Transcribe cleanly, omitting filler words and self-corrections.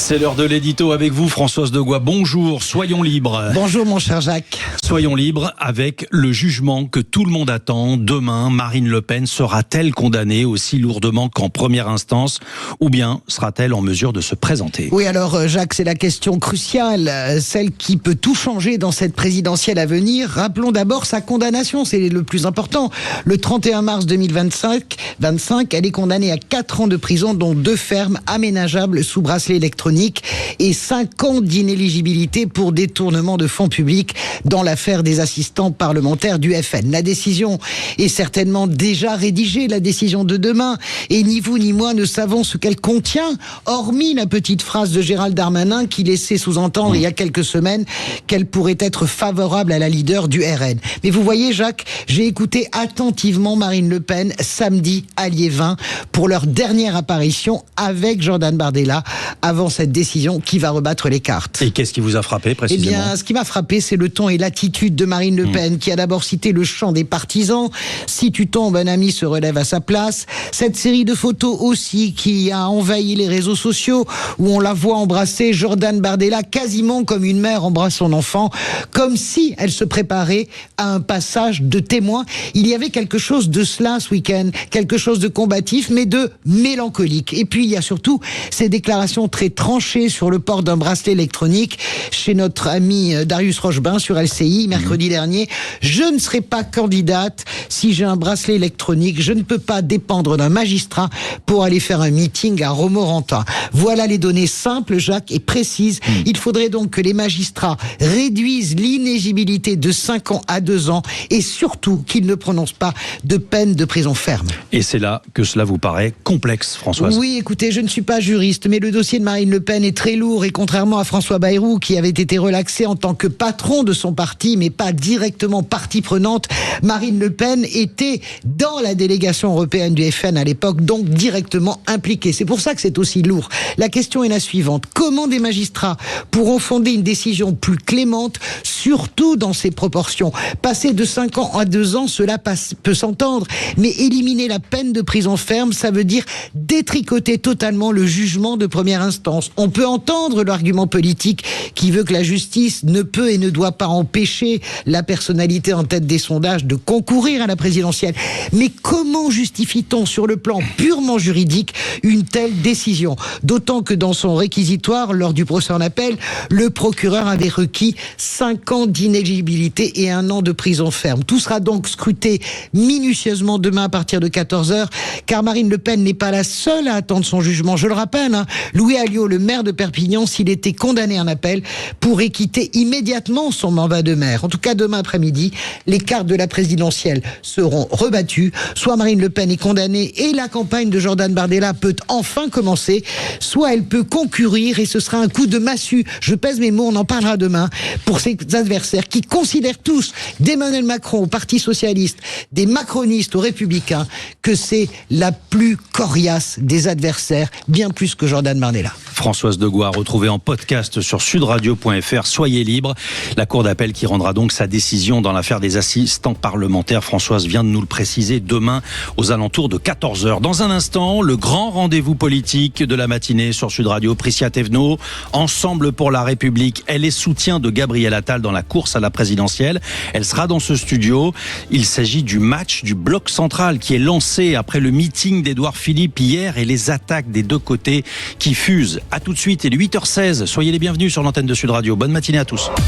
C'est l'heure de l'édito avec vous, Françoise Degois. Bonjour, soyons libres. Bonjour mon cher Jacques. Soyons libres avec le jugement que tout le monde attend. Demain, Marine Le Pen sera-t-elle condamnée aussi lourdement qu'en première instance, ou bien sera-t-elle en mesure de se présenter? Oui, alors Jacques, c'est la question cruciale, celle qui peut tout changer dans cette présidentielle à venir. Rappelons d'abord sa condamnation, c'est le plus important. Le 31 mars 2025, elle est condamnée à 4 ans de prison, dont 2 fermes aménageables sous bracelet électronique et 5 ans d'inéligibilité pour détournement de fonds publics dans l'affaire des assistants parlementaires du FN. La décision est certainement déjà rédigée, la décision de demain, et ni vous ni moi ne savons ce qu'elle contient, hormis la petite phrase de Gérald Darmanin qui laissait sous-entendre il y a quelques semaines qu'elle pourrait être favorable à la leader du RN. Mais vous voyez Jacques, j'ai écouté attentivement Marine Le Pen samedi à Liévin pour leur dernière apparition avec Jordan Bardella avant cette décision qui va rebattre les cartes. Et qu'est-ce qui vous a frappé précisément? Eh bien, ce qui m'a frappé, c'est le ton et l'attitude de Marine Le Pen, qui a d'abord cité le chant des partisans. Si tu tombes, un ami se relève à sa place. Cette série de photos aussi qui a envahi les réseaux sociaux, où on la voit embrasser Jordan Bardella quasiment comme une mère embrasse son enfant, comme si elle se préparait à un passage de témoin. Il y avait quelque chose de cela ce week-end, quelque chose de combatif, mais de mélancolique. Et puis, il y a surtout ces déclarations très tranchées sur le port d'un bracelet électronique chez notre ami Darius Rochebin sur LCI mercredi dernier. Je ne serai pas candidate si j'ai un bracelet électronique. Je ne peux pas dépendre d'un magistrat pour aller faire un meeting à Romorantin. Voilà les données simples, Jacques, et précises. Il faudrait donc que les magistrats réduisent l'inéligibilité de 5 ans à 2 ans et surtout qu'ils ne prononcent pas de peine de prison ferme. Et c'est là que cela vous paraît complexe, Françoise? Oui, écoutez, je ne suis pas juriste, mais le dossier de Marine Le Pen est très lourd et contrairement à François Bayrou, qui avait été relaxé en tant que patron de son parti, mais pas directement partie prenante, Marine Le Pen était dans la délégation européenne du FN à l'époque, donc directement impliquée. C'est pour ça que c'est aussi lourd. La question est la suivante. Comment des magistrats pourront fonder une décision plus clémente, surtout dans ses proportions? Passer de 5 ans à 2 ans, cela peut s'entendre, mais éliminer la peine de prison ferme, ça veut dire détricoter totalement le jugement de première instance. On peut entendre l'argument politique qui veut que la justice ne peut et ne doit pas empêcher la personnalité en tête des sondages de concourir à la présidentielle. Mais comment justifie-t-on sur le plan purement juridique une telle décision? D'autant que dans son réquisitoire, lors du procès en appel, le procureur avait requis 5 ans d'inéligibilité et 1 an de prison ferme. Tout sera donc scruté minutieusement demain à partir de 14h, car Marine Le Pen n'est pas la seule à attendre son jugement. Je le rappelle, Louis Alliot, le maire de Perpignan, s'il était condamné en appel, pourrait quitter immédiatement son mandat de maire. En tout cas, demain après-midi, les cartes de la présidentielle seront rebattues. Soit Marine Le Pen est condamnée et la campagne de Jordan Bardella peut enfin commencer, soit elle peut concourir et ce sera un coup de massue. Je pèse mes mots, on en parlera demain, pour ses adversaires qui considèrent tous, d'Emmanuel Macron au Parti Socialiste, des macronistes aux Républicains, que c'est la plus coriace des adversaires, bien plus que Jordan Bardella. Françoise Degois, retrouvée en podcast sur sudradio.fr. Soyez libre. La Cour d'appel qui rendra donc sa décision dans l'affaire des assistants parlementaires. Françoise vient de nous le préciser, demain aux alentours de 14h. Dans un instant, le grand rendez-vous politique de la matinée sur Sud Radio. Priscia Thévenot, Ensemble pour la République. Elle est soutien de Gabriel Attal dans la course à la présidentielle. Elle sera dans ce studio. Il s'agit du match du bloc central qui est lancé après le meeting d'Édouard Philippe hier et les attaques des deux côtés qui fusent. À tout de suite, il est 8h16. Soyez les bienvenus sur l'antenne de Sud Radio. Bonne matinée à tous.